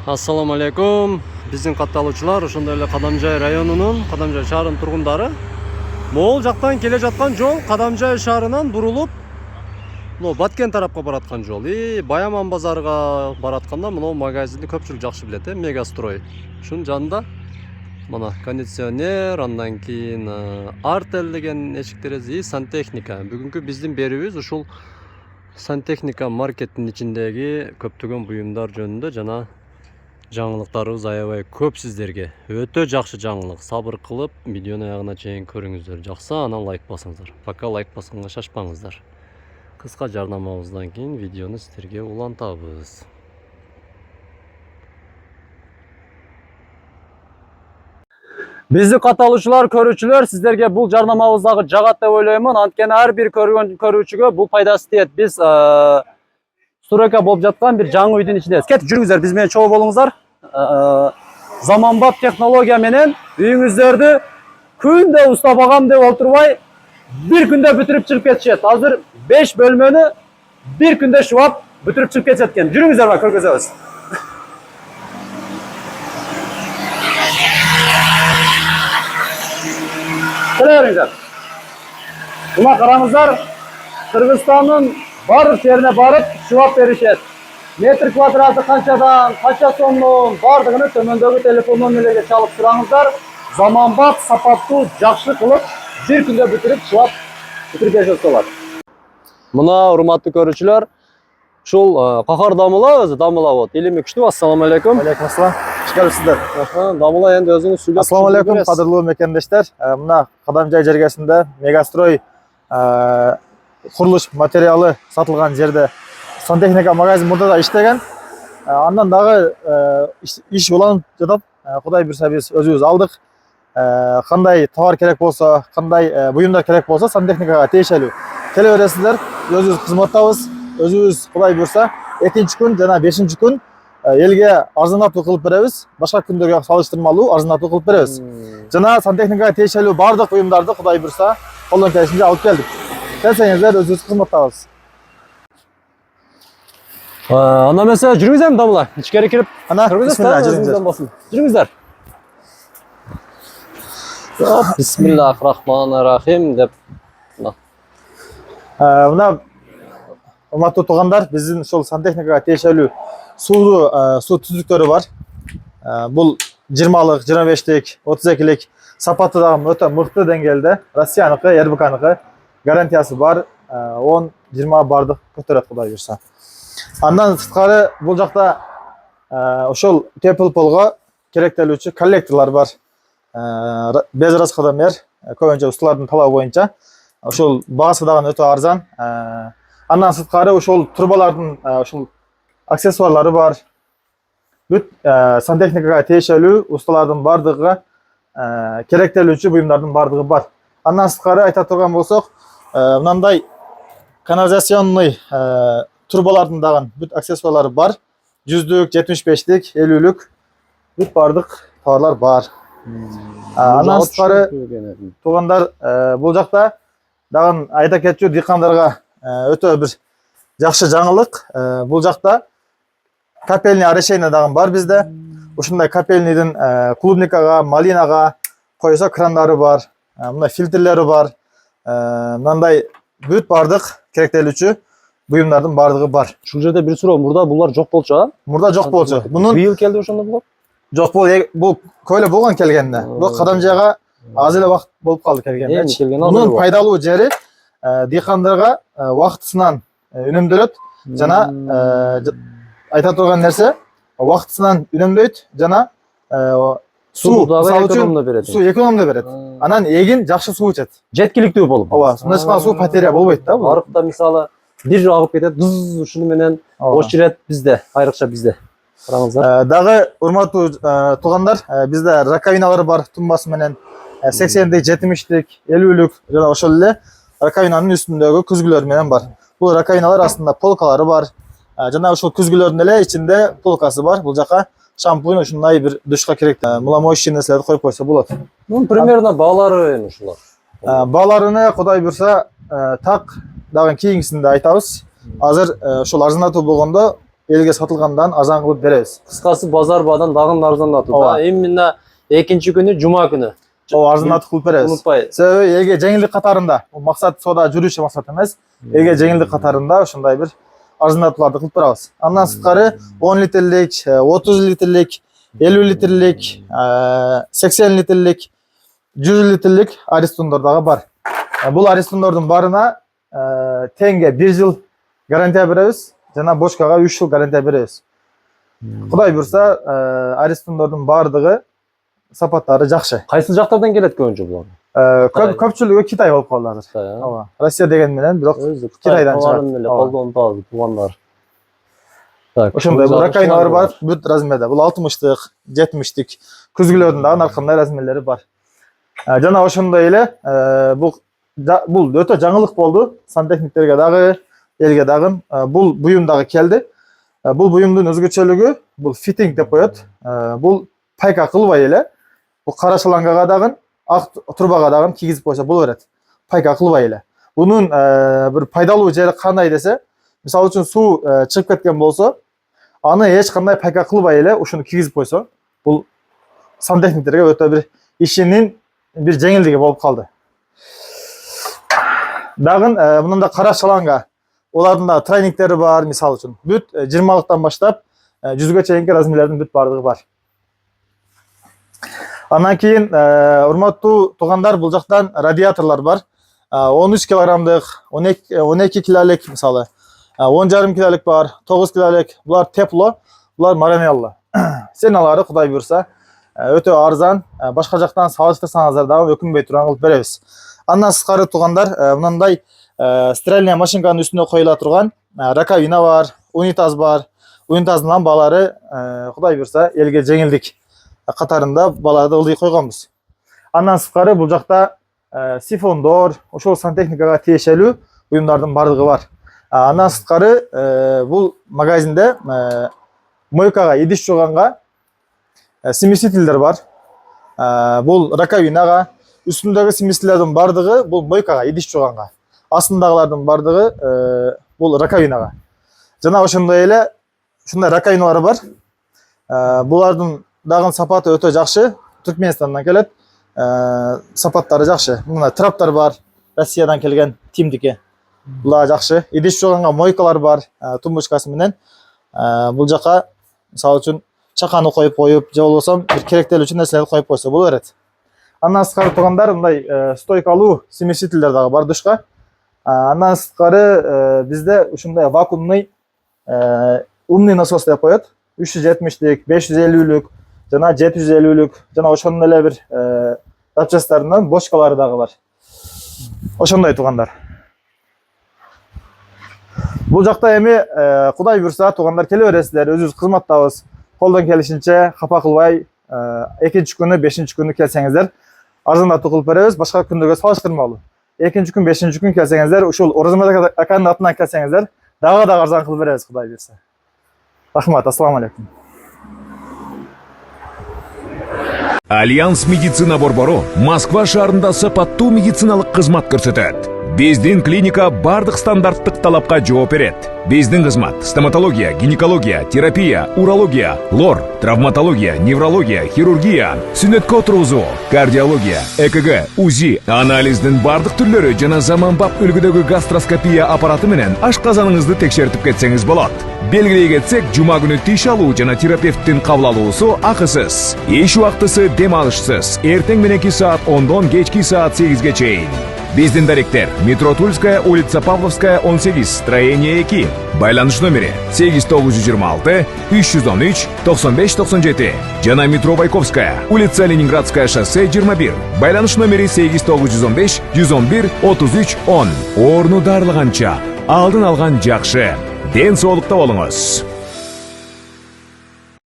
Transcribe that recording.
Assalamu alaikum. Биздин катталуучулар, ошондой эле Кадамжай районунун, Кадамжай шаарынын тургундары. Могул жактан келе жаткан жол Кадамжай шаарынан бурулуп, Баткен тарапка бараткан жол. Баяман базарга баратканда мына магазинди көпчүлүк жакшы билет, Мегастрой. Ушунун жанында мына кондиционер, андан кийин Артел деген эшик терезе, сантехника. Бүгүнкү биздин берүүбүз ушул сантехника маркеттин ичиндеги көптөгөн буюмдар жөнүндө жана жаңылыктарыбыз аябай көп сиздерге. Өтө жакшы жаңылык. Сабыр кылып видеону аягына чейин көрүңүздөр. Жакса, анан лайк басыңыздар. Пока лайк басканга шашпаңыздар. Кыска жарнамабыздан кийин видеону сиздерге улантабыз. Бизди катталуучулар, көрүүчүлөр, сиздерге бул жарнамабыздагы жагат деп ойлоймун. Анткени ар бир көргөн көрүүчүгө бул пайдасы тиет. Биз стройка болуп жаткан бир жаңы үйдүн ичиндебиз. Кетип жүрүңүздөр, биз менен чогуу болуңуздар. Заманбап технология менен үйүңүздөрдү күндө устабагам деп отурбай, бир күндө бүтүрүп чыгып кетишет. Азыр 5 бөлмөнү бир күндө шубап бүтүрүп чыгып кетишет экен. Жүрүңүздөр, бар көргөзөбүз. Келиңиздер. Мына караңыздар, Кыргызстандын барлык жерине барып шубап беришет. Метр квадраты канчадан, канча сомдон бардыгыны төмөндөгү телефон номерлерге чалып сураңыздар. Заманбап, сапаттуу, жакшы кылып бир күндө бүтүрүп шубап беришет болот. Мына урматтуу көрүүчүлөр, ушул кахар дамыла өзү, дамыла болот. Илими күчтүү. Ассаламу алейкум. Алейкум ассалам. Шикелсиздер. Дамыла энди өзүңүз сүйлөп. Ассаламу алейкум, кадырлуу мекендештер. Мына Кадамжай жергесинде Мегастрой курулуш материалы сатылган жерде сантехника магазин мурда да иштеген. Андан дагы иш уланып жатат. Кудай буйрса биз өзүбүз алдык. Кандай товар керек болсо, кандай буюмдар керек болсо сантехникага тийишелүү келе бересиздер. Өзүбүз кызматтабыз. Өзүбүз кудай буйрса 2-нчи күн жана 5-нчи күн элге арзандатуу кылып беребиз. Башка күндөргө салыштырмалуу арзандатуу кылып беребиз. Жана сантехникага тийишелүү бардык буюмдарды кудай буйрса колдон келишинче алып келдик. Келсеңиздер өзүбүз кызматтабыз. Анда эмесе жүрүңүздөр, дамыла. Ичкери кирип, ана жүрүңүздөр. Жүрүңүздөр. Бисмиллахир-рахманир-рахим деп. Мына урматтуу туугандар, биздин ушул сантехникага тийишелүү суу түзүктөрү бар. Бул 20-лык, 25-лик, 32-лик сапаты дагы өтө мыкты деңгээлде. Россияныкы, РБКныкы гарантиясы бар. 10-20 бардык көтөрөт кудай буйрса. Андан сырткары бул жакта ошол тепил полго керектелүүчү коллекторлор бар. Без расходомер, көбүнчө усталардын талабы боюнча. Ошол баасы дагы өтө арзан. Андан сырткары ошол турбалардын ошол аксессуарлары бар. Бүт сантехникага тийишелүү усталардын бардыгы керектелүүчү буюмдардын бардыгы бар. Андан сырткары айта турган болсок, мындай канализационный турбалардын дагы бүт аксессуарлары бар. 100-лүк, 75-лик, 50-лүк бүт бардык товарлар бар. Андан сырткары туугандар, бул жакта дагы айта кетчү дыйкандарга өтө бир жакшы жаңылык. Бул жакта капельный решение дагы бар бизде. Ушундай капельныйдын клубникага, малинага койсо крандары бар. Мына фильтрлери бар. Мындай бүт бардык керектелүүчү буюмдардын бардыгы бар. Ушул жерде бир суроо, мурда булар жок болчу, а? Мурда жок болчу. Мунун быйыл келди ошондо булар? Жок, бул көйлө болгон келгенде. Бул Кадамжайга аз эле убакыт болуп калды келгенде. Мунун пайдалуу жери дыйкандарга убактысынан үнөмдөлөт жана айта турган нерсе убактысынан үнөмдөйт жана суу экономдо берет. Суу экономдо берет. Анан эгин жакшы суу ичет. Жеткиликтүү болуп. Ооба, мындай суу потеря болбойт да. Арыкта мисалы бир агып кетет, ушуну менен очирет бизде, айрыкча бизде. Караңыздар. Дагы урматтуу туугандар, бизде раковиналар бар, тумбасы менен 80-лик, 70-лик, 50-лүк жана ошол эле раковинанын үстүндөгү күзгүлөр менен бар. Бул раковиналар астында полкалары бар. Жана ошол күзгүлөрдүн эле ичинде полкасы бар. Бул жака шампунь, ушундай бир душка керек мыламоющий нерселерди коюп койсо болот. Примерно баалары ушулар. Бааларыны кудай буйрса так дагы кийинкисинде айтабыз. Азыр ошол арзандатуу болгондо элге сатылгандан арзан кылып беребиз. Кыскасы базар баадан дагы арзандатуу. Ооба. Да, именно экинчи күнү жума күнү. Ооба, арзандатып кылып беребиз. Унутпай. Себеби элге жеңилдик катарында, бул максат сода жүрүүчү максат эмес. Элге жеңилдик катарында ошондой бир арзандатууларды кылып беребиз. Андан сырткары 10 литрлик, 30 литрлик, 50 литрлик, 80 литрлик, 100 литрлик Аристондар дагы бар. Бул Аристондордун барына теңге 1 жыл гарантия беребиз, жана бочкага 3 жыл гарантия беребиз. Кудай буйрса, Аристондордун бардыгы сапаттары жакшы. Кайсы жактардан келет көбүнчө булар? Көпчүлүгү Китай болуп калды азыр. Ооба. Россия деген менен, бирок Китайдан чыгат. Колдонуп алды туугандар. Так. Ошондой ракайналар бар, бүт размерде. Бул 60-тык, 70-тик, күзгүлөрдүн дагы ар кандай размерлери бар. Жана ошондой эле бул өтө жаңылык болду. Сантехниктерге дагы, элге дагы бул буюм дагы келди. Бул буюмдун өзгөчөлүгү бул фитинг деп коет. Бул пайка кылбай эле, бул кара шалангага дагы, ак турбага дагы кийгизип койсо боло берет. Пайка кылбай эле. Бунун бир пайдалуу жери кандай десе, мисалы үчүн суу чыгып кеткен болсо, аны эч кандай пайка кылбай эле ушуну кийгизип койсо, бул сантехниктерге өтө бир ишинин бир жеңилдиги болуп калды. Дагы мында кара шаланга, олардын да тройниктери бар, мисалы үчүн. Бүт 20лыктан баштап 100ге чейинки размерлердин бүт бардыгы бар. Андан кийин урматтуу туугандар, бул жактан радиаторлор бар. 13 килограммдык, 12 килолик, мисалы 10,5 килолик бар, 9 килолик. Булар тепло, булар маранелло. Сеналары кудай буйрса өтө арзан, башка жактан салыштырсаңыздар дагы өкүнбөй турган кылып беребиз. Андан сырткары туугандар, мындай стиральная машинканын үстүнө коюла турган раковина бар, унитаз бар. Унитаздын лампалары кудай буйрса элге жеңилдик катарында баларды ылдый койгонбуз. Андан сырткары бул жакта сифондор, ошол сантехникага тиешелүү буюмдардын бардыгы бар. Андан сырткары бул магазинде мойкага идиш жууганга смесителдер бар. Бул раковинага, үстүндөгү смесителдердин бардыгы бул мойкага идиш жууганга. Астындагылардын бардыгы бул раковинага. Жана ошондой эле ушундай раковиналар бар. Булардын дагы сапаты өтө жакшы. Түркменистандан келет. Сапаттары жакшы. Мына траптар бар. Россиядан келген тимдики. Булар жакшы. Идиш жууганга мойкалар бар, тумбочкасы менен. Бул жака мисалы үчүн чаканы коюп, же болбосо бир керектелүү үчүн нерселерди коюп койсо боло берет. Андан сырткары туугандар, мындай стойкалуу смесителдер дагы бар душка. Андан сырткары бизде ушундай вакуумный умный насос деп коет. 370-лик, 550-лик, жана 750-лик, жана ошондой эле бир запчастарынан бочкалары дагы бар. Ошондой туугандар. Бул жакта эми кудай буйрса туугандар келе бересиздер, өзүбүз кызматтабыз. Колдон келишинче капа кылбай, экинчи күнү, 5-чи күнү келсеңиздер, арзандатуу кылып беребиз, башка күндөргө салыштырмалуу. Экинчи күн, 5-чи күн келсеңиздер, ушул Оразмат аканын атынан келсеңиздер, дагы арзан кылып беребиз кудай буйрса. Рахмат, ассаламу алейкум. Альянс медицина борбору Москва шаарында сапаттуу медициналык кызмат көрсөтөт. Биздин клиника бардык стандарттык талапка жооп берет. Биздин кызмат стоматология, гинекология, терапия, урология, лор, травматология, неврология, хирургия, сүнөткө отургузуу, кардиология, ЭКГ, УЗИ, анализдин бардык түрлөрү жана заманбап үлгүдөгү гастроскопия аппараты менен ашказаныңызды текшертип кетсеңиз болот. Белгилей кетсек, жума күнү тиш алуу жана терапевттин кабыл алуусу акысыз. Эч убактысы дем алышсыз. Эртең мененки саат 10дон кечки саат 8ге чейин. Биздин даректер: метро Тульская, улица Павловская, 18, строение 2. Байланыш номери 8926 313 9597. Жана метро Байковская, улица Ленинградская, шоссе 21. Байланыш номери 8915 111 33 10. Орну дарылганча алдын алган жакшы. Ден соолукта болуңуз.